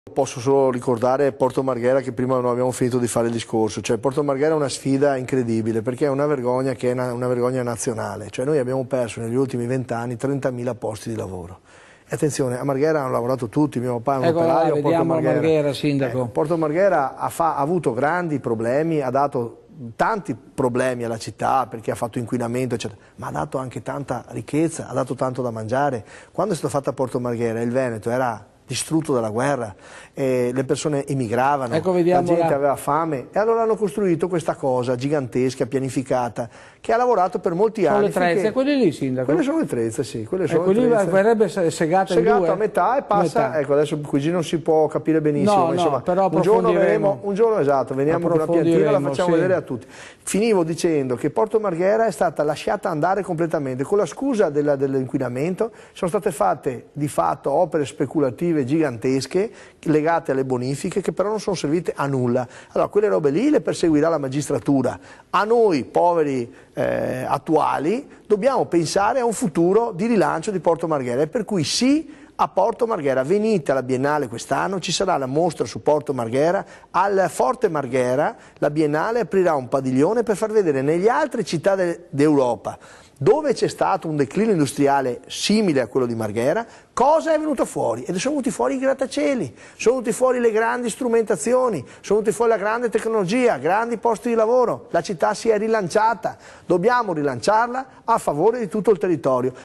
Posso solo ricordare Porto Marghera, che prima non abbiamo finito di fare il discorso. Cioè, Porto Marghera è una sfida incredibile perché è una vergogna che è una vergogna nazionale. Cioè, noi abbiamo perso negli ultimi 20 anni 30.000 posti di lavoro. E attenzione, a Marghera hanno lavorato tutti, mio papà è un operaio a Porto Marghera. Marghera, sindaco. Porto Marghera ha avuto grandi problemi, ha dato tanti problemi alla città perché ha fatto inquinamento eccetera, ma ha dato anche tanta ricchezza, ha dato tanto da mangiare. Quando è stata fatta Porto Marghera il Veneto era distrutto dalla guerra, le persone emigravano, ecco, la gente aveva fame e allora hanno costruito questa cosa gigantesca, pianificata, che ha lavorato per molti anni. Sono le trezze, quelle lì, sindaco? Quelle sono le trezze, sì. Quelle sono ecco, lì verrebbe segata in due? A metà e passa, metà. Ecco, adesso qui non si può capire benissimo, no, insomma, però un giorno esatto, veniamo con una piantina e la facciamo vedere a tutti. Finivo dicendo che Porto Marghera è stata lasciata andare completamente, con la scusa dell'inquinamento sono state fatte di fatto opere speculative gigantesche legate alle bonifiche che però non sono servite a nulla. Allora quelle robe lì le perseguirà la magistratura. A noi poveri attuali dobbiamo pensare a un futuro di rilancio di Porto Marghera e per cui sì a Porto Marghera, venite alla Biennale quest'anno, ci sarà la mostra su Porto Marghera, al Forte Marghera la Biennale aprirà un padiglione per far vedere negli altre città d'Europa dove c'è stato un declino industriale simile a quello di Marghera, cosa è venuto fuori? Ed sono venuti fuori i grattacieli, sono venuti fuori le grandi strumentazioni, sono venuti fuori la grande tecnologia, grandi posti di lavoro, la città si è rilanciata, dobbiamo rilanciarla a favore di tutto il territorio.